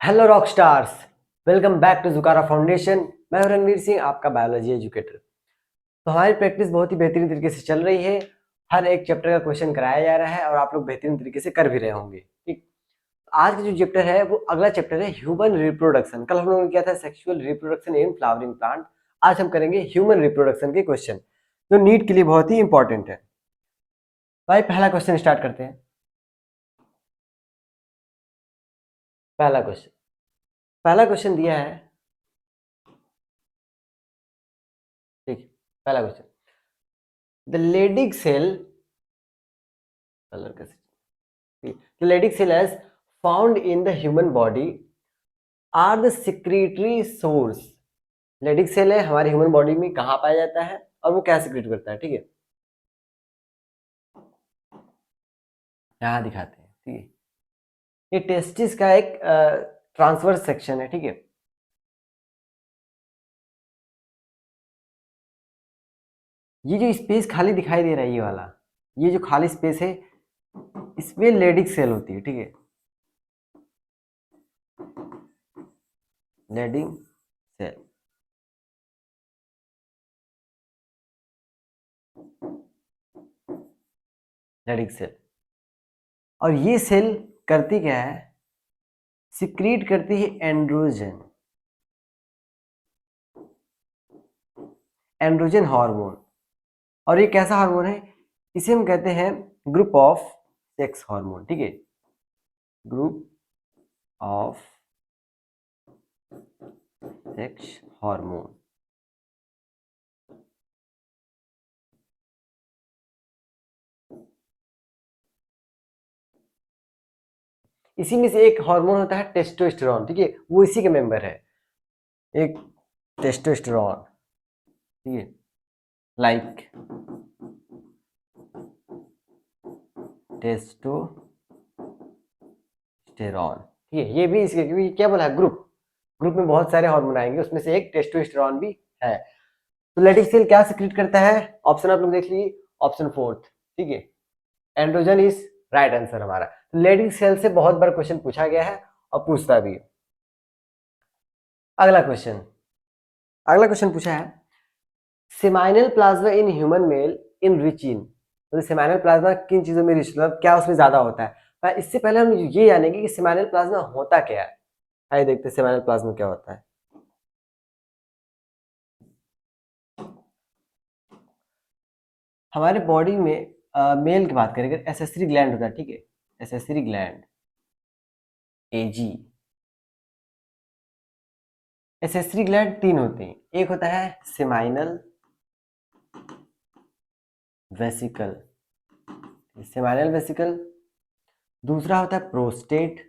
Hello rock stars, welcome back to जुकारा foundation. मैं हूं रणवीर सिंह, आपका बायोलॉजी एजुकेटर। तो हमारी प्रैक्टिस बहुत ही बेहतरीन तरीके से चल रही है। हर एक चैप्टर का क्वेश्चन कराया जा रहा है और आप लोग बेहतरीन तरीके से कर भी रहे होंगे। ठीक, आज का जो चैप्टर है वो अगला चैप्टर है ह्यूमन रिप्रोडक्शन। कल हम लोगों ने किया था sexual reproduction in flowering plant. आज हम करेंगे ह्यूमन रिप्रोडक्शन के क्वेश्चन, जो नीट के लिए बहुत ही इंपॉर्टेंट है। भाई पहला क्वेश्चन स्टार्ट करते हैं। पहला क्वेश्चन दिया है। ठीक, पहला question, the Leydig cell, colour कैसे, the Leydig cell as found in the human body are the secretory source। Leydig cell है हमारे ह्यूमन बॉडी में, कहाँ पाया जाता है और वो क्या सिक्रीट करता है। ठीक है, यहाँ दिखाते हैं। ठीक है, ये टेस्टिस का एक ट्रांसवर्स सेक्शन है। ठीक है, ये जो स्पेस खाली दिखाई दे रहा है, ये वाला, ये जो खाली स्पेस है, इसमें लेडिक सेल होती है। ठीक है, लेडिक सेल। लेडिक सेल, और ये सेल करती क्या है, सिक्रीट करती है एंड्रोजन, एंड्रोजन हार्मोन। और ये कैसा हार्मोन है, इसे हम कहते हैं ग्रुप ऑफ सेक्स हार्मोन। ठीक है, ग्रुप ऑफ सेक्स हार्मोन। इसी में से एक हार्मोन होता है टेस्टोस्टेरोन। ठीक है, वो इसी के मेंबर है, एक टेस्टोस्टेरोन। ठीक है, लाइक टेस्टोस्टेरोन। ठीक है, ये भी इसके, क्योंकि क्या बोला है, ग्रुप, ग्रुप में बहुत सारे हार्मोन आएंगे, उसमें से एक टेस्टोस्टेरोन भी है। तो लेडिक सेल क्या सिक्रीट करता है, ऑप्शन आप लोग देख लीजिए, ऑप्शन फोर्थ। ठीक है, एंड्रोजन इज राइट आंसर हमारा। लेडिक सेल से बहुत बार क्वेश्चन पूछा गया है और पूछता भी है। अगला क्वेश्चन, अगला क्वेश्चन पूछा है, seminal plasma in human mail in rich in. तो सेमाइनल प्लाज्मा किन चीजों में रिच, मतलब क्या उसमें ज्यादा होता है। पर इससे पहले हम ये जानेंगे कि सेमाइनल प्लाज्मा होता क्या है। आइए देखते हैं सेमाइनल प्लाज्मा क्या होता है। हमारे बॉडी में मेल की बात करेंगे, एसेसरी ग्लैंड होता है। ठीक है, एसेसरी ग्लैंड, एजी। एसेसरी ग्लैंड तीन होते हैं, एक होता है सेमाइनल वेसिकल, सेमाइनल वेसिकल। दूसरा होता है प्रोस्टेट,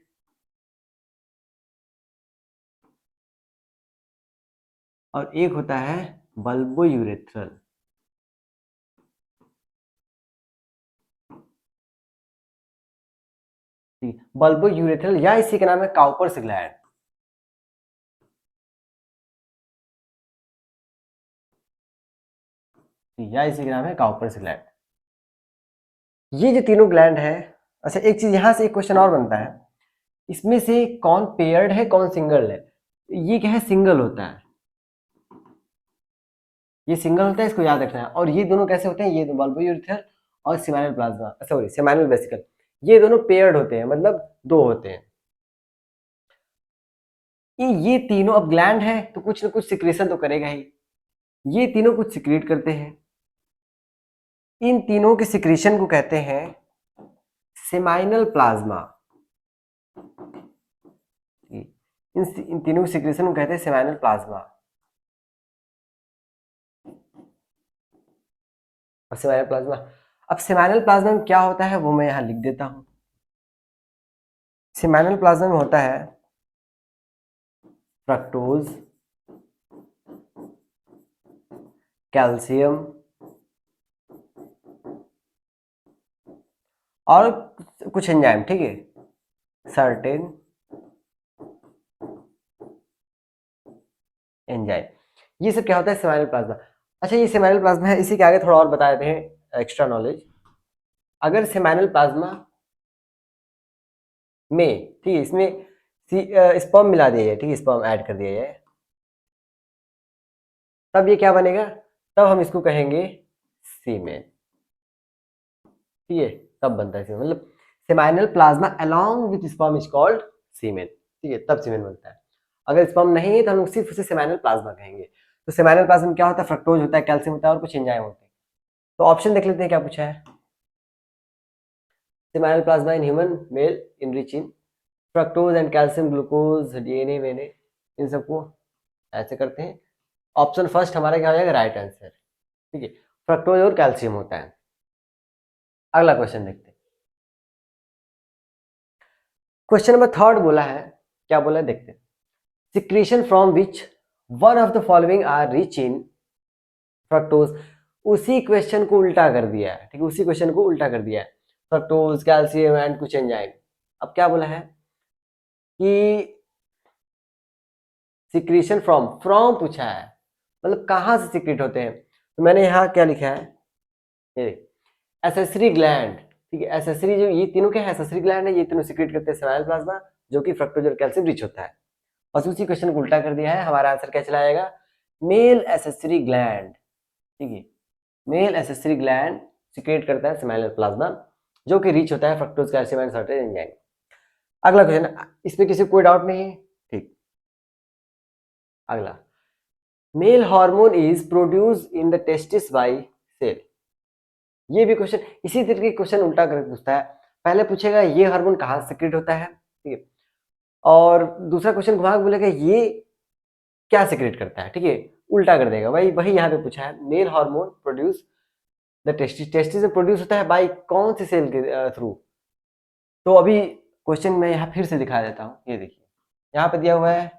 और एक होता है बल्बोयूरेथ्रल। बल्बोयूरेथ्रल, या इसी का नाम है काउपर्स ग्लैंड। या इसी का नाम है काउपर्स ग्लैंड। ये जो तीनों ग्लैंड है, अच्छा एक चीज यहां से एक क्वेश्चन और बनता है, इसमें से कौन पेयर्ड है कौन सिंगल है। ये क्या है, सिंगल होता है, ये सिंगल होता है, इसको याद रखना है। और ये दोनों कैसे होते हैं, ये बल्बोयूरेथ्रल और seminal plasma, sorry seminal vesicle, ये दोनों पेयर्ड होते हैं, मतलब दो होते हैं। ये तीनों अब ग्लैंड है तो कुछ ना कुछ सिक्रेशन तो करेगा ही, ये तीनों कुछ सिक्रीट करते हैं। इन तीनों के सिक्रीशन को कहते हैं सेमाइनल प्लाज्मा। इन तीनों के सिक्रीशन को कहते हैं सेमाइनल प्लाज्मा। और सेमाइनल प्लाज्मा, अब सेमाइनल प्लाज्मा में क्या होता है वो मैं यहां लिख देता हूं। सेमाइनल प्लाज्मा में होता है फ्रक्टोज, कैल्शियम और कुछ एंजाइम। ठीक है, सर्टेन एंजाइम, ये सब क्या होता है, सेमाइनल प्लाज्मा। अच्छा ये सेमाइनल प्लाज्मा है, इसी के आगे थोड़ा और बता देते हैं एक्स्ट्रा नॉलेज। अगर सेमाइनल प्लाज्मा में, ठीक है, इसमें स्पर्म मिला दिया जाए, ठीक है, स्पर्म ऐड कर दिया जाए, तब ये क्या बनेगा, तब हम इसको कहेंगे सीमेन, ठीक है, तब बनता है सीमेन, मतलब seminal plasma along with sperm is called semen, ठीक है, तब सीमेन बनता है। अगर स्पर्म नहीं है तो हम सिर्फ उसे सेमाइनल प्लाज्मा कहेंगे। तो सेमाइनल प्लाज्मा में क्या होता है, फ्रक्टोज होता है, कैल्शियम होता है और कुछ एंजाइम होते हैं। तो ऑप्शन देख लेते हैं क्या पूछा है। Seminal plasma in human male enrich in fructose and calcium glucose DNA वेने, इन सबको ऐसे करते हैं। ऑप्शन फर्स्ट हमारा क्या हो जाएगा, राइट आंसर, ठीक है, फ्रक्टोज और कैल्शियम होता है। अगला क्वेश्चन देखते हैं। क्वेश्चन नंबर थर्ड बोला है, क्या बोला है देखते हैं। Secretion from which one of the following are rich in fructose, उसी क्वेश्चन को उल्टा कर दिया है, ठीक है, उसी क्वेश्चन को उल्टा कर दिया है, फ्रक्टोज कैल्शियम एंड कुछ एंजाइम। अब क्या बोला है कि सिक्रीशन फ्रॉम, फ्रॉम पूछा है, मतलब कहाँ से सिक्रीट होते हैं। तो मैंने यहाँ क्या लिखा है, ये एसेसरी ग्लैंड, ठीक है, एसेसरी जो ये तीनों क्या है, एसेसरी ग्लैंड है, ये तीनों सिक्रीट करते हैं सेमाइनल प्लाज्मा, जो कि फ्रक्टोज और कैल्शियम रिच होता है। और उसी क्वेश्चन को उल्टा कर दिया है, हमारा आंसर क्या चला जाएगा, मेल एसेसरी ग्लैंड, ठीक है, मेल एसेसरी ग्लैंड सिक्रेट करता है सेमाइनल प्लाज्मा, जो कि रिच होता है fructose calcium and certain enzyme. अगला क्वेश्चन, इसमें किसी कोई डाउट नहीं है, ठीक। अगला, male hormone is produce in the testis by cell, ये भी क्वेश्चन इसी तरह के क्वेश्चन उल्टा करके पूछता है। पहले पूछेगा ये हार्मोन कहाँ से सिक्रेट होता है, ठीक है, और दूसरा क्वेश्चन घुमा के बोलेगा ये क्या सिक्रेट करता है, ठीक है, उल्टा कर देगा। वही वही यहाँ पे पूछा है, male hormone produce the testis, testis में प्रोड्यूस होता है बाय कौन से सेल के थ्रू। तो अभी क्वेश्चन मैं यहाँ फिर से दिखा देता हूँ, ये देखिए यहाँ पे दिया हुआ है,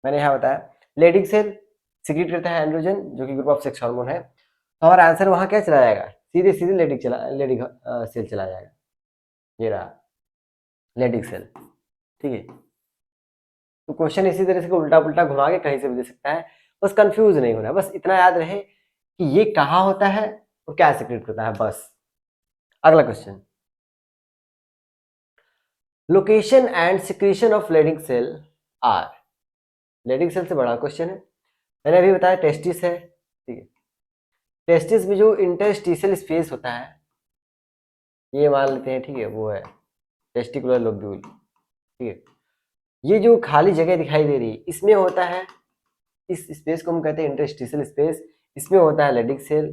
मैंने यहाँ बताया लेडिंग सेल सिक्रेट करता है एंड्रोजन, जो कि ग्रुप ऑफ सेक्स हार्मोन है। तो हमारा आंसर वहाँ क्या चला जाएगा, सीधे सीधे लेडिंग सेल चला जाएगा, ये रहा लेडिंग सेल, ठीक है। तो क्वेश्चन इसी तरह से उल्टा पुल्टा घुमा के कहीं से भी दे सकता है, बस कंफ्यूज नहीं होना, बस इतना याद रहे कि ये कहाँ होता है और क्या सिक्रेट करता है, बस। अगला question, location and secretion of Leydig cell are, Leydig cell से बड़ा क्वेश्चन है, मैंने अभी बताया टेस्टिस है, ठीक है, टेस्टिस में जो इंटरस्टिशियल स्पेस होता है, ये मान लेते हैं, ठीक है, वो है टेस्टिकुलर लोब्यूल, ठीक है, ये जो खाली जगह दिखाई दे रही है इसमें होता है, इस स्पेस को हम कहते हैं इंटरस्टिशियल स्पेस, इसमें होता है लेडिंग सेल,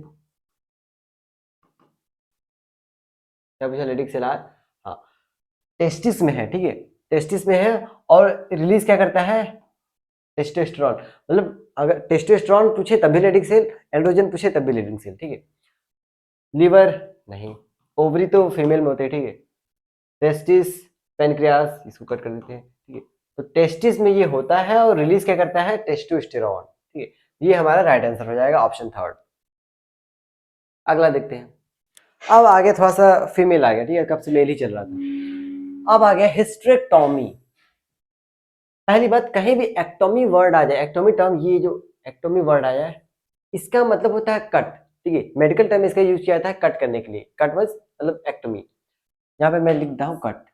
क्या पूछा, लेडिंग सेल आर, हाँ, टेस्टिस में है, ठीक है, टेस्टिस में है, और रिलीज क्या करता है, टेस्टोस्टेरोन, मतलब अगर टेस्टोस्टेरोन पूछे तब भी लेडिंग सेल, एंड्रोजन पूछे तब भी लेडिंग सेल, ठीक है। लीवर नहीं, ओवरी तो फीमेल में होते हैं, ठीक है, टेस्टिस, पेनक्रियास, इसको कट कर देते हैं, ठीक है। तो टेस्टिस में ये होता है और रिलीज क्या करता है, टेस्टोस्टेरोन, ठीक है, ये हमारा राइट आंसर हो जाएगा, ऑप्शन थर्ड। अगला देखते हैं, अब आगे थोड़ा सा फीमेल आ गया, ठीक है, कब से मेल ही चल रहा था, अब आ गया हिस्ट्रेक्टोमी। पहली बात, कहीं भी एक्टोमी वर्ड आ जाए, एक्टोमी टर्म, ये जो एक्टोमी वर्ड आया है इसका मतलब होता है कट, ठीक है, मेडिकल टर्म इसका यूज किया जाता है कट करने के लिए, कट मतलब एक्टोमी, यहाँ पे मैं लिखता हूँ कट,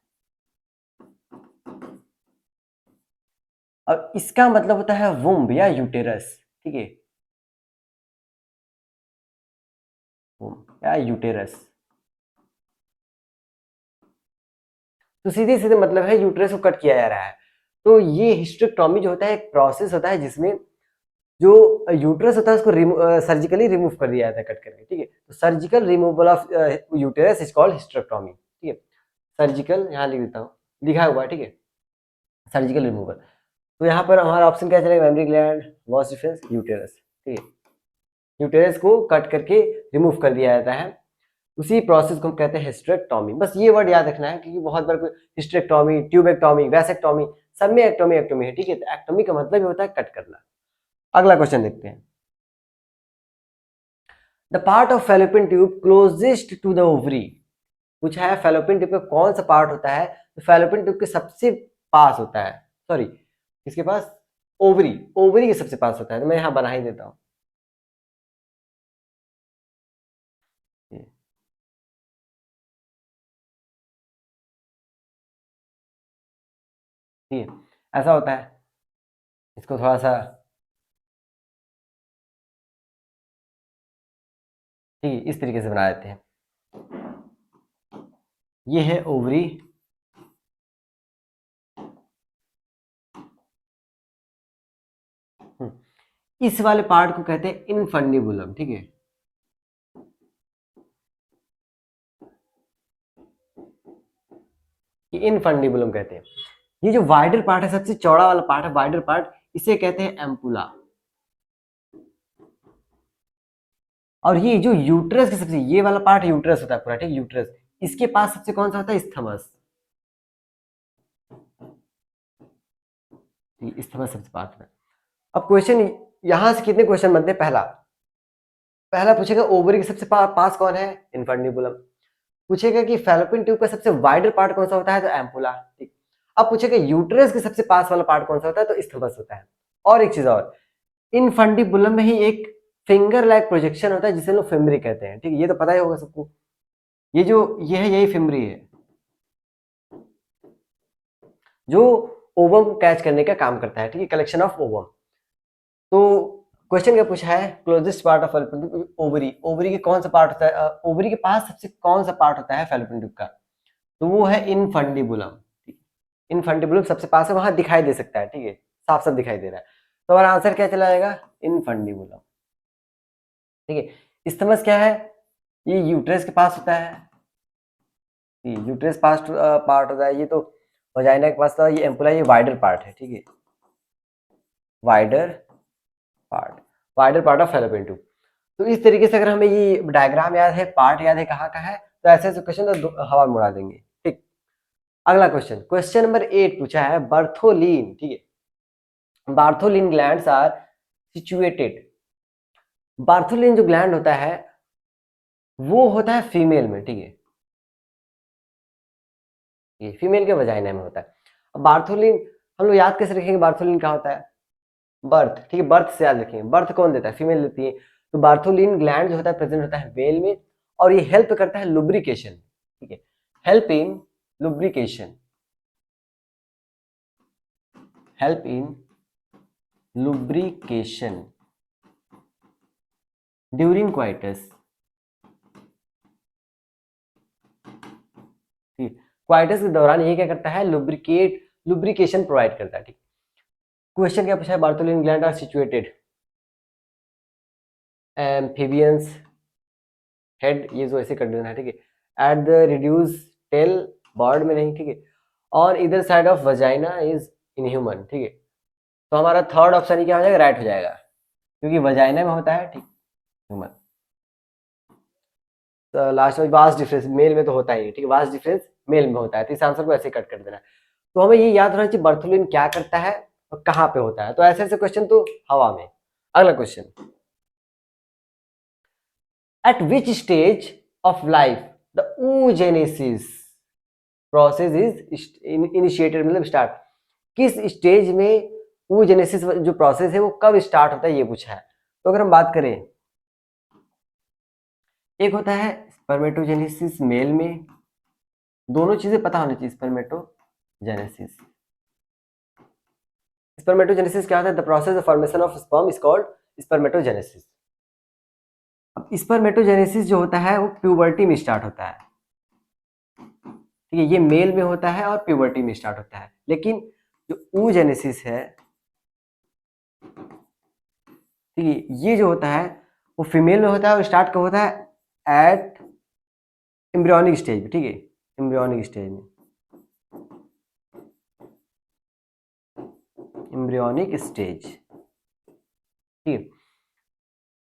और इसका मतलब होता है वुम्ब या यूटेरस, ठीक है, वुम्ब या यूटेरस, तो सीधे सीधे मतलब है यूटेरस को कट किया जा रहा है। तो ये हिस्टेरेक्टोमी जो होता है एक प्रोसेस होता है जिसमें जो यूटेरस होता है उसको सर्जिकली रिमूव कर दिया जाता है कट करके, ठीक है, तो surgical removal of uterus is called hysterectomy, ठीक है, सर्जिकल यहाँ लिख देता हूँ, लिखा हुआ है, ठीक है, सर्जिकल रिमूवल। तो यहाँ पर हमारा ऑप्शन क्या चलेगा, mammary gland, was difference, uterus, ठीक है, यूटेरस को कट करके रिमूव कर दिया जाता है, उसी प्रोसेस को हम कहते हैं हिस्टेरेक्टोमी। बस ये वर्ड याद रखना है क्योंकि बहुत बार हिस्टेरेक्टोमी, ट्यूबेक्टोमी, वैसेक्टोमी, सब में एक्टोमी एक्टोमी है, ठीक है, तो एक्टोमी का मतलब ही होता है कट करना। अगला क्वेश्चन देखते हैं, the part of Fallopian tube closest to the ovary, पूछा है फैलोपियन ट्यूब का कौन सा पार्ट होता है, तो फैलोपियन ट्यूब के सबसे पास होता है, सॉरी किसके पास, ओवरी, ओवरी के सबसे पास होता है, तो मैं यहाँ बना ही देता हूँ, ठीक है, ऐसा होता है। इसको थोड़ा सा, ठीक है, इस तरीके से बना देते हैं। ये है ओवरी, इस वाले पार्ट को कहते हैं इनफंडिबुलम। ठीक है, ये इनफंडिबुलम कहते हैं। ये जो वाइडर पार्ट है, सबसे चौड़ा वाला पार्ट है वाइडर पार्ट, इसे कहते हैं एम्पुला। और ये जो यूट्रस के सबसे, ये वाला पार्ट यूट्रस होता है पूरा, ठीक, यूट्रस, इसके पास सबसे कौन सा होता है, स्थमस। स्थमस सबसे पास होता है। अब क्वेश्चन यहां से कितने क्वेश्चन बनते हैं, पहला पूछेगा ओवरी के सबसे पास कौन है, इनफंडिबुलम। पूछेगा कि फैलोपियन ट्यूब का सबसे वाइडर पार्ट कौन सा होता है, तो एम्पुला। ठीक, अब पूछेगा यूट्रस के सबसे पास वाला पार्ट कौन सा होता है, तो स्थमस होता है। और एक चीज और, इनफंडिबुलम में ही एक फिंगर लाइक प्रोजेक्शन होता है जिसे लोग फेमरी कहते हैं। ठीक है, ये तो पता ही होगा सबको। ये जो ये है, यही फेमरी है जो ओवम को कैच करने का काम करता है। ठीक है, कलेक्शन ऑफ ओवम। तो क्वेश्चन क्या पूछा है, closest part of ovary, ovary के कौन सा पार्ट होता है, ओवरी के पास सबसे कौन सा पार्ट होता है फैलोपियन ट्यूब का, तो वो है इनफंडिबुलम। इनफंडिबुलम सबसे पास है, वहां दिखाई दे सकता है। ठीक है, साफ साफ दिखाई दे रहा है। तो हमारा आंसर क्या चला जाएगा, इनफंडिबुलम। ठीक है, इस्थमस क्या है, ये यूट्रस के पास होता है, यूट्रस पास पार्ट होता है। ये तो वजाइना के पास था, ये एम्पुला, ये वाइडर पार्ट है। ठीक है, wider part of Fallopian tube. तो इस तरीके से अगर हमें ये डायग्राम याद है, पार्ट याद है कहाँ का है, तो ऐसे ऐसे क्वेश्चन तो हवा में उड़ा देंगे। ठीक, अगला क्वेश्चन, क्वेश्चन नंबर 8 पूछा है, बर्थोलिन। ठीक है, Bartholin glands are situated. Bartholin जो ग्लैंड होता है वो होता है फीमेल में। ठीक है, ये फीमेल के वजाइना में होता है। अब बार्थोलिन हम लोग याद कैसे रखेंगे, बार्थोलिन क्या होता है, बर्थ। ठीक है, बर्थ से याद रखेंगे, बर्थ कौन देता है, फीमेल देती है। तो बार्थोलिन ग्लैंड जो होता है प्रेजेंट होता है मेल में, और ये हेल्प करता है लुब्रिकेशन। ठीक है, help in lubrication, help in lubrication during coitus. ठीक, क्वाइटस के दौरान ये क्या करता है, लुब्रिकेशन प्रोवाइड करता है। ठीक, क्वेश्चन क्या पूछा है, Bartholin gland are situated amphibians head, ये जो ऐसे कर देना है। ठीक है, at the reduce tail, bird में नहीं। ठीक है, ऑन इधर side of vagina is in human. ठीक है, तो हमारा थर्ड ऑप्शन ही क्या हो जाएगा, राइट हो जाएगा, क्योंकि वजाइना में होता है। ठीक, ह्यूमन। तो लास्ट में वास्ट डिफरेंस मेल में तो होता ही है। ठीक है, वास्ट डिफरेंस मेल में होता है, तो इस आंसर को ऐसे कट कर देना है। तो हमें ये याद रखना चाहिए बर्थोलिन क्या करता है और कहाँ पे होता है। तो ऐसे ऐसे क्वेश्चन तो हवा में। अगला question, eight which stage of life the oogenesis process is initiated, मतलब स्टार्ट, किस स्टेज में oogenesis जो प्रोसेस है वो कब स्टार्ट होता है, ये पूछा है। तो अगर हम बात करें, एक होता है स्पर्मेटोजेनेसिस मेल में, दोनों चीजें पता होनी चाहिए। स्पर्मेटोजेनेसिस, स्पर्मेटोजेनेसिस क्या होता है, the process of formation of sperm is called spermatogenesis. अब स्पर्मेटोजेनेसिस जो होता है वो प्यूबर्टी में स्टार्ट होता है। ठीक है, ये मेल में होता है और प्यूबर्टी में स्टार्ट होता है। लेकिन जो oogenesis है, ठीक है, ये जो होता है वो फीमेल में होता है और स्टार्ट कब होता है, एट एम्ब्रियोनिक स्टेज में। ठीक है, एम्ब्रियोनिक स्टेज में, एम्ब्रियोनिक स्टेज। ठीक है,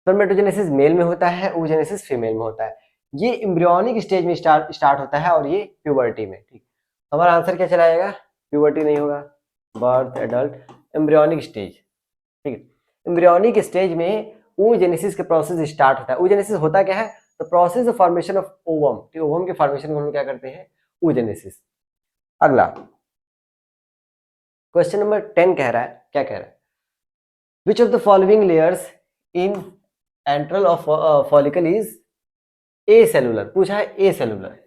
स्पर्मेटोजेनेसिस मेल में होता है, oogenesis फीमेल में होता है। ये एम्ब्रियोनिक स्टेज में स्टार्ट होता है और ये प्यूबर्टी में। ठीक, हमारा आंसर क्या चला जाएगा, प्यूबर्टी नहीं होगा, बर्थ, एडल्ट, एम्ब्रियोनिक स्टेज। ठीक है, एम्ब्रियोनिक स्टेज में oogenesis के प्रोसेस स्टार्ट होता है। oogenesis होता क्या है, the process of formation of ovum. ठीक, ओवम के फॉर्मेशन को हम क्या करते हैं, oogenesis। अगला क्वेश्चन नंबर 10 कह रहा है, क्या कह रहा है, विच of the following layers in enteral of follicle is a cellular. पूछा है ए सेलुलर,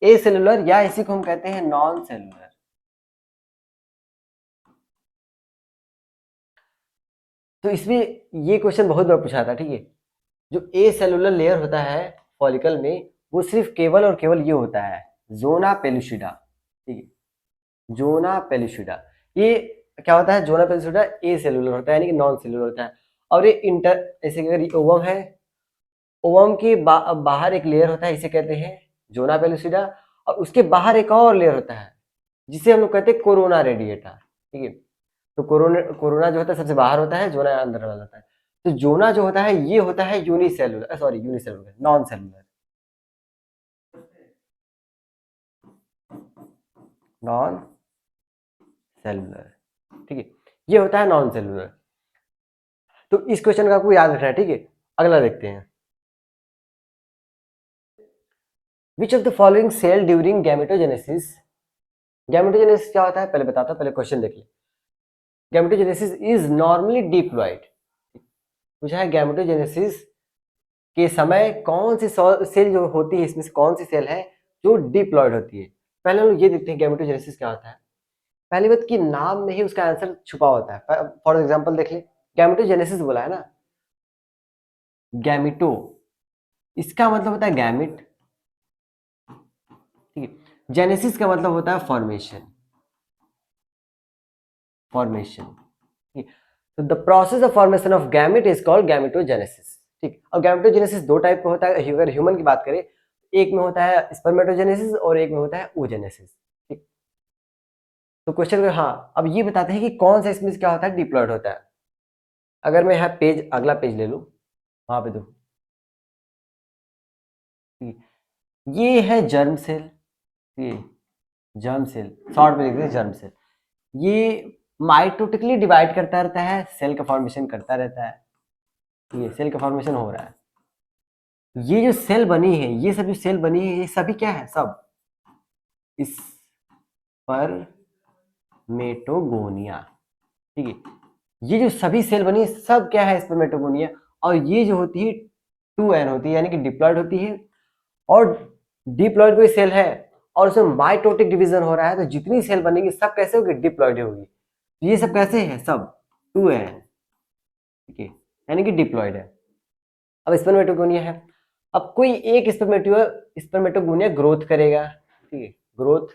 ए सेलुलर या इसी को हम कहते हैं नॉन सेलुलर। तो इसमें ये क्वेश्चन बहुत बार पूछा था, ठीक है। जो ए सेलुलर लेयर होता है फॉलिकल में, वो सिर्फ केवल और केवल ये होता है, जोना पेलुसिडा, ठीक है, जोना पेलुसिडा। ये क्या होता है, जोना पेलुसिडा ए सेलुलर होता है, यानी कि नॉन सेलुलर होता है। और ये इंटर, ऐसे अगर ये ओवम है, ओवम के बाहर एक लेयर होता है, इसे कहते हैं जोना पेलुसिडा, और उसके बाहर एक और लेयर होता है जिसे हम लोग कहते हैं कोरोना रेडिएटा, ठीक है। तो कोरोना कोरोना जो होता है सबसे बाहर होता है, जोना अंदर वाला होता है। तो जोना जो होता है ये होता है unicellular, sorry unicellular, non cellular, non cellular, ठीक है, ये होता है नॉन सेलुलर। तो इस क्वेश्चन का आपको याद रखना है, ठीक है। अगला देखते हैं, which of the following cell during gametogenesis, gametogenesis क्या होता है पहले बताता हूं, पहले क्वेश्चन देख ले। गैमेटोजेनेसिस इज नॉर्मली डिप्लॉयड, पूछा है गैमेटोजेनेसिस के समय कौन सी सेल जो होती है, इसमें से कौन सी सेल है जो डिप्लॉयड होती है। पहले हम लोग ये देखते हैं गैमेटोजेनेसिस क्या होता है। पहली बात कि नाम में ही उसका आंसर छुपा होता है। फॉर एग्जांपल देख ले, गैमेटोजेनेसिस बोला है ना, गैमिटो, इसका मतलब होता है गैमिट, ठीक है। जेनेसिस का मतलब होता है फॉर्मेशन, फॉर्मेशन, ठीक है। तो the process of formation of gamete is called gametogenesis, ठीक। और गैमेटोजेनेसिस दो टाइप का होता है, अगर ह्यूमन की बात करें, एक में होता है स्पर्मेटोजेनेसिस और एक में होता है oogenesis, ठीक। तो क्वेश्चन, हाँ, अब ये बताते हैं कि कौन सा इसमें क्या होता है, डिप्लॉयड होता है। अगर मैं यहाँ पेज, अगला पेज ले लूं, वहां पे दो, ये है जर्म सेल, ये जर्म सेल, शॉर्ट में लिखते हैं जर्म सेल। ये माइटोटिकली डिवाइड करता रहता है, सेल का फॉर्मेशन करता रहता है, ये सेल का फॉर्मेशन हो रहा है। ये जो सेल बनी है, ये सब जो सेल बनी है, ये सभी क्या है, सब इस पर मेटोगोनिया, ठीक है। ये जो सभी सेल बनी है सब क्या है, स्पर्मेटोगोनिया। और ये जो होती है 2n होती है, यानी कि डिप्लॉयड होती है। और डिप्लॉयड कोई सेल है और उसमें माइटोटिक डिवीजन हो रहा है, तो जितनी सेल बनेगी सब कैसे होगी, डिप्लॉयड होगी। तो ये सब कैसे है, सब 2n, ठीक है, यानी कि डिप्लॉयड है। अब स्पर्मेटोगोनिया है, अब कोई एक स्पर्मेटोगोनिया ग्रोथ करेगा, ठीक है, ग्रोथ।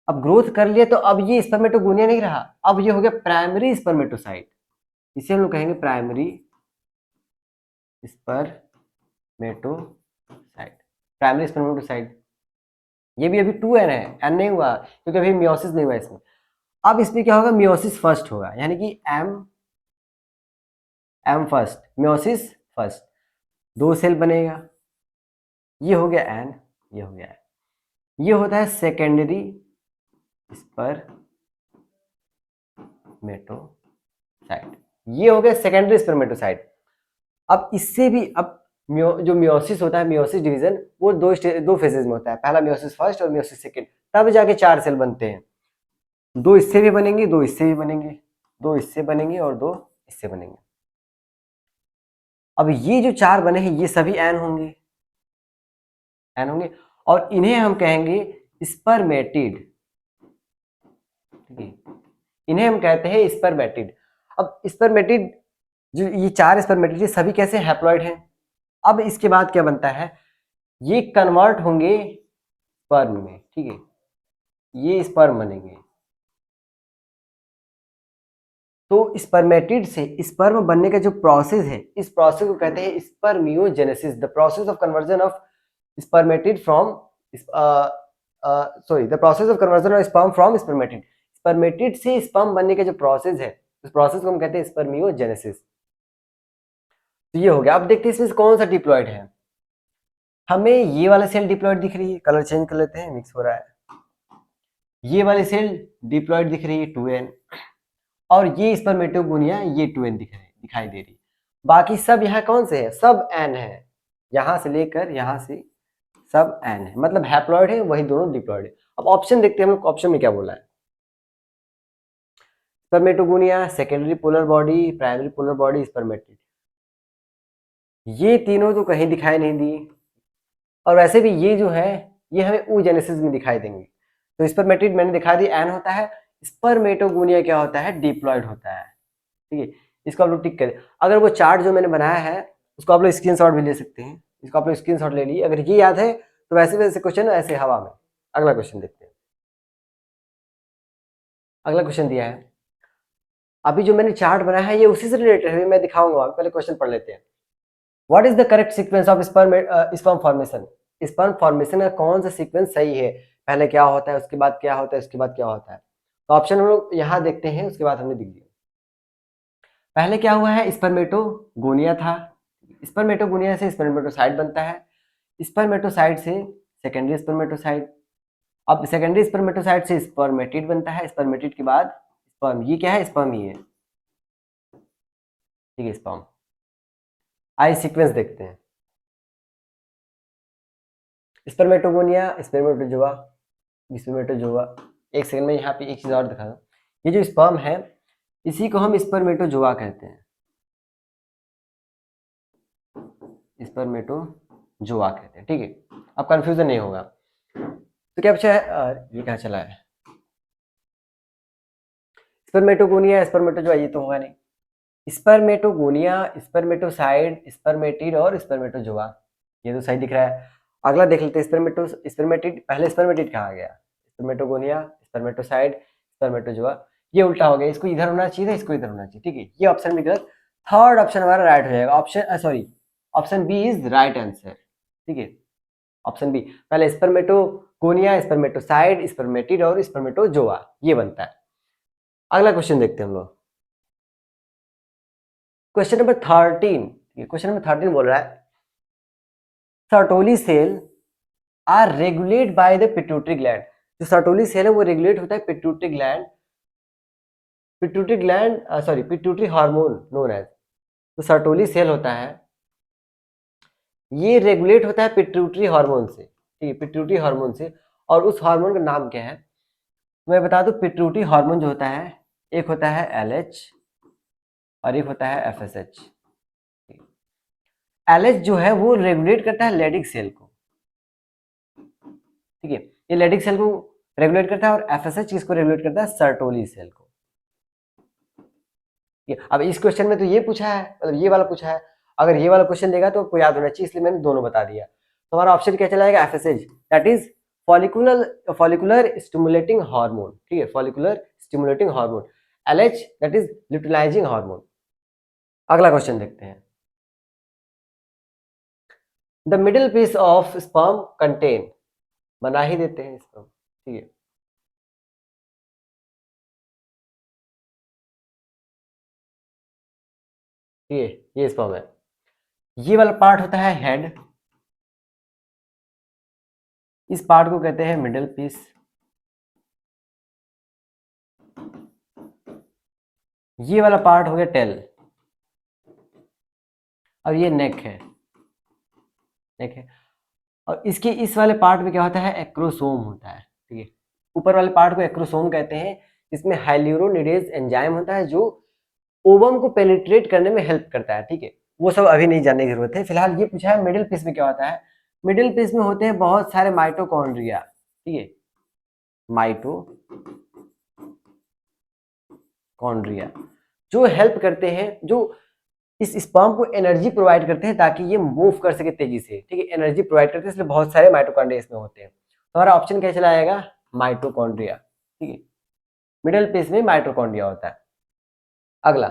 अब ग्रोथ कर लिया तो अब ये स्पर्मेटोगोनिया नहीं रहा, अब ये हो गया प्राइमरी स्पर्मेटोसाइट, इसे हम लोग कहेंगे प्राइमरी स्पर्मेटोसाइट, प्राइमरी स्पर्मेटोसाइट। ये भी अभी 2n है, n नहीं हुआ क्योंकि अभी मियोसिस नहीं हुआ इसमें। अब इसमें क्या होगा, मियोसिस फर्स्ट होगा, यानी कि एम फर्स्ट, मियोसिस फर्स्ट, दो सेल बनेगा, ये हो गया n, ये हो गया n। ये होता है सेकेंडरी स्पर्मेटोसाइट, ये हो गया सेकेंडरी स्पर्मेटोसाइट। अब इससे भी, अब जो मियोसिस होता है, मियोसिस डिवीजन, वो दो फेजेज में होता है, पहला मियोसिस फर्स्ट और मियोसिस सेकेंड, तब जाके 4 सेल बनते हैं। दो इससे भी बनेंगे, दो इससे भी बनेंगे, दो इससे बनेंगे और दो इससे बनेंगे। अब ये जो 4 बने हैं ये सभी एन होंगे, एन होंगे, और इन्हें हम कहेंगे स्पर्मेटिड, ठीक है, इन्हें हम कहते हैं स्पर्मेटिड। अब स्पर्मेटिड, जो ये 4 स्पर्मेटिड सभी कैसे हैप्लॉइड हैं। अब इसके बाद क्या बनता है, ये कन्वर्ट होंगे स्पर्म में, ठीक है, ये स्पर्म बनेंगे। तो स्पर्मेटिड से स्पर्म बनने का जो प्रोसेस है, इस प्रोसेस को कहते हैं spermiogenesis, the process of conversion of spermatid from, sorry, the process of conversion of sperm from spermatid, spermatid से स्पर्म बनने का जो प्रोसेस है, उस प्रोसेस को हम कहते हैं स्पर्मियोजेनेसिस। तो ये हो गया। अब देखते हैं इसमें कौन सा डिप्लॉयड है। हमें ये वाला सेल डिप्लॉयड दिख रही है, कलर चेंज कर लेते हैं, मिक्स हो रहा है। ये वाली सेल डिप्लॉयड दिख रही है 2n, और ये स्पर्मेटोगोनिया ये 2n दिखाई दे रही। बाकी सब यहाँ कौन से है, सब n है, यहां से लेकर यहां से सब n है, मतलब हैप्लॉयड है, वही दोनों डिप्लॉयड है। अब ऑप्शन देखते हैं हम लोग, ऑप्शन में क्या बोला है। Spermatogonia, secondary polar body, primary polar body, spermatid, ये तीनों तो कहीं दिखाई नहीं दी। और वैसे भी ये जो है ये हमें oogenesis में दिखाई देंगे। तो स्पर्मेटिड मैंने दिखा दी n होता है, स्पर्मेटोगोनिया क्या होता है, डिप्लॉयड होता है, ठीक है। इसको आप लोग टिक करें। अगर वो चार्ट जो मैंने बनाया है उसको आप लोग स्क्रीनशॉट भी ले सकते हैं, इसको आप लोग स्क्रीनशॉट ले लीजिए। अगर ये याद है तो वैसे वैसे क्वेश्चन ऐसे हवा में। अगला क्वेश्चन देखते हैं। अगला क्वेश्चन दिया है, अभी जो मैंने चार्ट बनाया है ये उसी से रिलेटेड है, मैं दिखाऊंगा। पहले क्वेश्चन पढ़ लेते हैं। What is the correct sequence of sperm formation? Sperm formation का कौन सा सीक्वेंस सही है? पहले क्या होता है, उसके बाद क्या होता है, उसके बाद क्या होता है? तो ऑप्शन हम लोग यहाँ देखते हैं, उसके बाद हमने दिख दिया। पहले क्या हुआ है, स्पर्मेटोगोनिया था। स्पर्मेटोगोनिया से स्पर्मेटोसाइट बनता है, स्पर्मेटोसाइट से सेकेंडरी स्पर्मेटोसाइट, अब सेकेंडरी स्पर्मेटोसाइट से स्पर्मेटिड बनता है, स्पर्मेटिड के बाद स्पर्म। ये क्या है, स्पर्म ही है, ठीक है, स्पर्म। आइए सीक्वेंस देखते हैं। Spermatogonia, spermatozoa, spermatozoa. एक सेकंड में यहाँ पे एक चीज और दिखा दूं, ये जो स्पर्म है इसी को हम स्पर्मेटोजोआ कहते हैं, स्पर्मेटोजोआ कहते हैं, ठीक है। अब कंफ्यूजन नहीं होगा। तो क्या पूछा है, ये कहाँ चला है, स्पर्मेटोगोनिया स्पर्मेटोजोआ, ये तो होगा नहीं। स्पर्मेटोगोनिया, स्पर्मेटोसाइड, स्पर्मेटिड और स्पर्मेटोजोआ, ये तो सही दिख रहा है। अगला देख लेते हैं, स्पर्मेटिड। पहले स्पर्मेटिड कहाँ गया, स्पर्मेटोगोनिया, स्पर्मेटोसाइड, स्पर्मेटोजोआ, ये उल्टा हो गया। इसको इधर होना चाहिए था, इसको इधर होना चाहिए, ठीक है। ये ऑप्शन भी गलत। थर्ड ऑप्शन हमारा राइट हो जाएगा। Option B is right answer, ठीक है। ऑप्शन बी, पहले स्पर्मेटोगोनिया, स्पर्मेटोसाइड, स्पर्मेटिड और स्पर्मेटोजोआ, ये बनता है। अगला क्वेश्चन देखते हैं हम लोग। क्वेश्चन नंबर 13, क्वेश्चन नंबर 13 बोल रहा है, Sertoli cell are regulate by the pituitary gland. जो सर्टोली सेल है वो रेगुलेट होता है pituitary gland, pituitary hormone known as. तो सर्टोली सेल होता है, ये रेगुलेट होता है पिट्यूटरी हार्मोन से, ठीक है, पिट्यूटरी हार्मोन से। और उस हार्मोन का नाम क्या है, मैं बता दूं। पिट्यूटरी हार्मोन जो होता है, एक होता है LH और एक होता है FSH। LH जो है वो रेगुलेट करता है लेडिक सेल को, ठीक है, ये लेडिक सेल को रेगुलेट करता है। और FSH किसको रेगुलेट करता है, सर्टोली सेल को। अब इस क्वेश्चन में तो ये पूछा है, मतलब ये वाला पूछा है। अगर ये वाला क्वेश्चन देगा तो आपको याद होना चाहिए, इसलिए मैंने दोनों बता दिया। तो हमारा ऑप्शन क्या चला जाएगा, FSH, that is follicular stimulating hormone, ठीक है, follicular stimulating hormone. LH that is luteinizing hormone. अगला क्वेश्चन देखते हैं। The middle piece of sperm contain, बना ही देते हैं स्पर्म, ठीक है। ये स्पर्म है, ये वाला पार्ट होता है हेड, इस पार्ट को कहते हैं मिडिल पीस। ये वाला पार्ट हो गया टेल। अब ये नेक है, नेक है। और इसके इस वाले पार्ट में क्या होता है, एक्रोसोम होता है, ठीक है। ऊपर वाले पार्ट को एक्रोसोम कहते हैं। इसमें हाइल्यूरोनिडेज एंजाइम होता है जो ओवम को पेनिट्रेट करने में हेल्प करता है, ठीक है। वो सब अभी नहीं जानने की जरूरत है, फिलहाल ये पूछा है मिडिल पीस में क्या होता है। मिडिल पीस में होते हैं बहुत सारे माइटोकॉन्ड्रिया, ठीक है, माइटोकॉन्ड्रिया, जो हेल्प करते हैं, जो इस स्पर्म को एनर्जी प्रोवाइड करते हैं ताकि ये मूव कर सके तेजी से, ठीक है, एनर्जी प्रोवाइड करते हैं, इसलिए बहुत सारे माइटोकॉन्ड्रिया इसमें होते हैं। तो हमारा ऑप्शन क्या चला आएगा, माइटोकॉन्ड्रिया, ठीक है। मिडिल पीस में माइटोकॉन्ड्रिया होता है। अगला,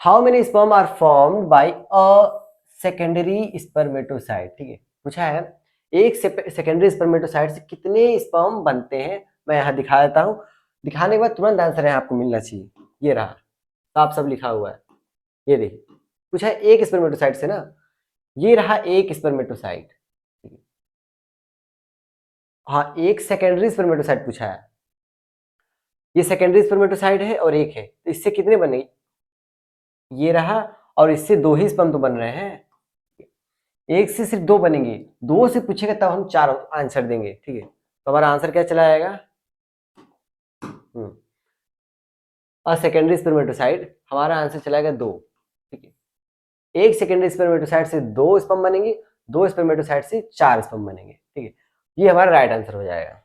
how many sperm are formed by a secondary spermatocyte, ठीक है, पूछा है एक सेकेंडरी स्पर्मेटोसाइट से कितने स्पर्म बनते हैं। मैं यहाँ दिखा देता हूँ, दिखाने के बाद तुरंत आंसर है आपको मिलना चाहिए। ये रहा, साफ सब लिखा हुआ है, ये देखिए। पूछा है एक स्पर्मेटोसाइट से ना, ये रहा एक स्पर्मेटोसाइट, हाँ, एक सेकेंडरी स्पर्मेटोसाइट पूछा है। ये सेकेंडरी स्पर्मेटोसाइट है और एक है, तो इससे कितने बनेंगे, ये रहा, और इससे दो ही स्पर्म तो बन रहे हैं, एक से सिर्फ दो बनेंगे। दो से पूछेगा तब हम चार आंसर देंगे, ठीक है। तो हमारा आंसर क्या चला आएगा, और सेकेंडरी स्पर्मेटोसाइट, हमारा आंसर चलाएगा दो, ठीक है। एक सेकेंडरी स्पर्मेटोसाइट से दो स्पर्म बनेंगे, दो स्पर्मेटोसाइट से चार स्पर्म बनेंगे, ठीक है। ये हमारा राइट आंसर हो जाएगा।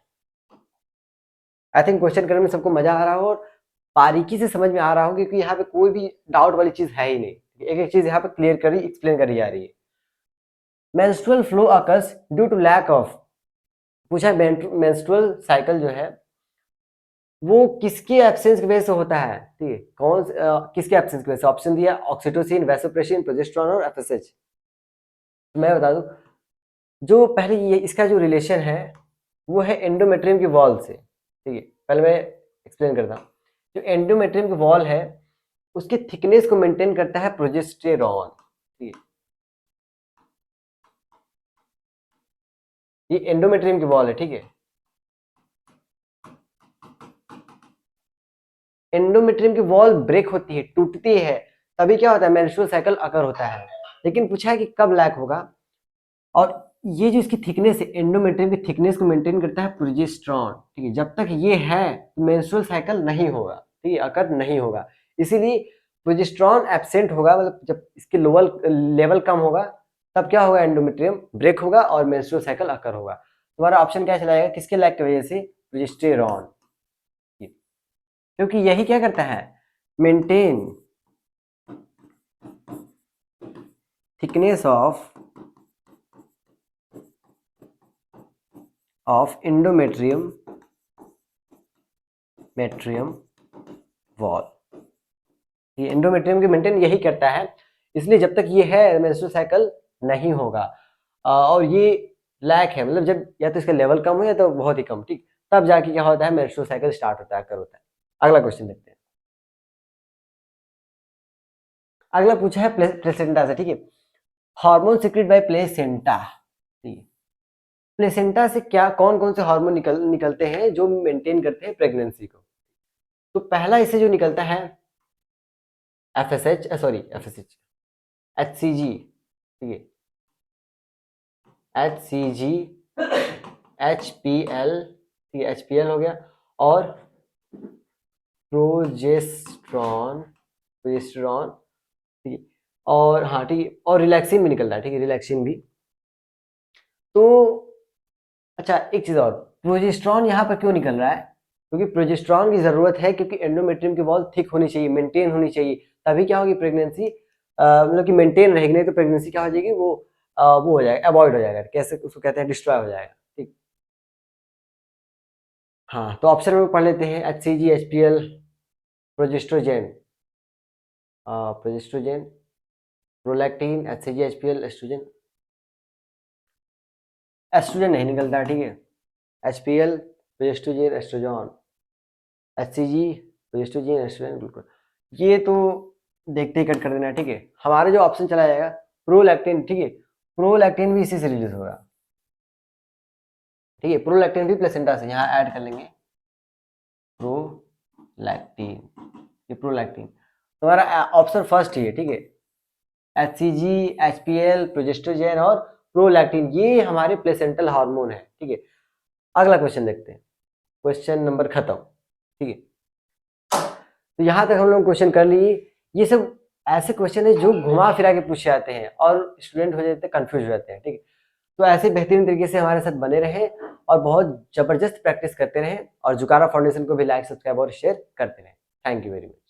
आई थिंक क्वेश्चन करने में सबको मजा आ रहा हो, बारीकी से समझ में आ रहा हो, क्योंकि यहाँ पे कोई भी डाउट वाली चीज है ही नहीं, एक एक चीज यहाँ पे क्लियर करी एक्सप्लेन करी जा रही है। Menstrual flow occurs due to lack of, पूछा मेंस्ट्रुअल साइकिल जो है वो किसके एब्सेंस की वजह से होता है, ठीक है, किसके एब्सेंस की वजह से? ऑप्शन दिया ऑक्सीटोसिन, वैसोप्रेसिन, प्रोजेस्टेरोन और एफएसएच। मैं बता दूं, जो पहले ये इसका जो रिलेशन है वो है एंडोमेट्रियम की वॉल से, ठीक है। पहले मैं एक्सप्लेन करता हूँ। जो एंडोमेट्रियम की वॉल है उसके थिकनेस को मेंटेन करता है प्रोजेस्टेरॉन, ठीक है। ये एंडोमेट्रियम की वॉल है, ठीक है। एंडोमेट्रियम की वॉल ब्रेक होती है, टूटती है, तभी क्या होता है? मेंस्ट्रुअल साइकिल अकर होता है। लेकिन पूछा है कि कब लैक होगा, और ये जो इसकी थिकनेस है, एंडोमेट्रियम की थिकनेस को मेंटेन करता है प्रोजेस्टेरॉन, ठीक है। जब तक ये है मेंस्ट्रुअल साइकिल नहीं होगा, ठीक है, अकर नहीं होगा। इसीलिए प्रोजेस्टेरॉन एब्सेंट होगा, मतलब जब इसके लोअर लेवल कम होगा तब क्या होगा? एंडोमेट्रियम ब्रेक होगा और मेंस्ट्रुअल साइकिल अकर होगा। तुम्हारा ऑप्शन क्या चला जाएगा? किसके लैक की वजह से? प्रोजेस्टेरॉन, क्योंकि यही क्या करता है? Maintain thickness of endometrium wall, ये एंडोमेट्रियम की मेंटेन यही करता है। इसलिए जब तक ये है मेंस्ट्रुअल साइकिल नहीं होगा। और ये लैक है, मतलब जब या तो इसका लेवल कम हो या तो बहुत ही कम, ठीक, तब जाके क्या होता है? मेंस्ट्रुअल साइकिल स्टार्ट होता है, कर होता है। अगला क्वेश्चन देखते हैं। अगला पूछा है प्लेसेंटा से, ठीक है। हार्मोन सीक्रेट बाय प्लेसेंटा, ठीक है। प्लेसेंटा से क्या कौन कौन से हार्मोन निकलते हैं जो मेंटेन करते हैं प्रेगनेंसी को? तो पहला इससे जो निकलता है एफएसएच, सॉरी एफएसएच, एचसीजी, ठीक है, एचसीजी, एचपीएल, ठीक है, एचपीएल हो गया, और प्रोजेस्टेरॉन, प्रोजेस्टेरॉन, ठीक है, और हाँ ठीक है, और रिलैक्सिन भी निकलता है, ठीक है, रिलैक्सिन भी। तो अच्छा एक चीज और, प्रोजेस्टेरॉन यहाँ पर क्यों निकल रहा है? क्योंकि प्रोजेस्टेरॉन की जरूरत है, क्योंकि एंडोमेट्रियम की वॉल थिक होनी चाहिए, मेंटेन होनी चाहिए, तभी क्या होगी? प्रेगनेंसी मतलब कि मेंटेन रहेगी, नहीं तो प्रेगनेंसी क्या हो जाएगी? वो हो जाएगा, अवॉइड हो जाएगा, कैसे उसको कहते हैं, डिस्ट्रॉय हो जाएगा, ठीक। हाँ तो ऑप्शन में पढ़ लेते हैं, HCG, HPL, progestogen, progestogen, prolactin, HCG, HPL, oestrogen. Oestrogen नहीं निकलता, ठीक है। HPL, progestogen, oestrogen, HCG, progestogen, oestrogen, बिल्कुल। ये तो देखते ही कट कर देना, ठीक है। हमारा जो ऑप्शन चला जाएगा प्रोलैक्टिन, ठीक है, प्रोलैक्टिन भी इसी से रिलीज होगा, ठीक है। प्रोलैक्टिन भी प्लेसेंटा से, यहाँ ऐड कर लेंगे प्रोलैक्टिन, ये प्रोलैक्टिन तुम्हारा ऑप्शन फर्स्ट ही है, ठीक है। एचसीजी, एचपीएल, प्रोजेस्ट्रोजेन और प्रोलैक्टिन, ये हमारे प्लेसेंटल हार्मोन है, ठीक है। अगला क्वेश्चन देखते हैं, क्वेश्चन नंबर खत्म, ठीक है। तो यहां तक हम लोग क्वेश्चन कर लिए। ये सब ऐसे क्वेश्चन है जो घुमा फिरा के पूछे जाते हैं और स्टूडेंट हो जाते हैं, कंफ्यूज हो जाते हैं, ठीक है। तो ऐसे बेहतरीन तरीके से हमारे साथ बने रहें और बहुत जबरदस्त प्रैक्टिस करते रहें, और जुकारा फाउंडेशन को भी लाइक, सब्सक्राइब और शेयर करते रहें। Thank you very much.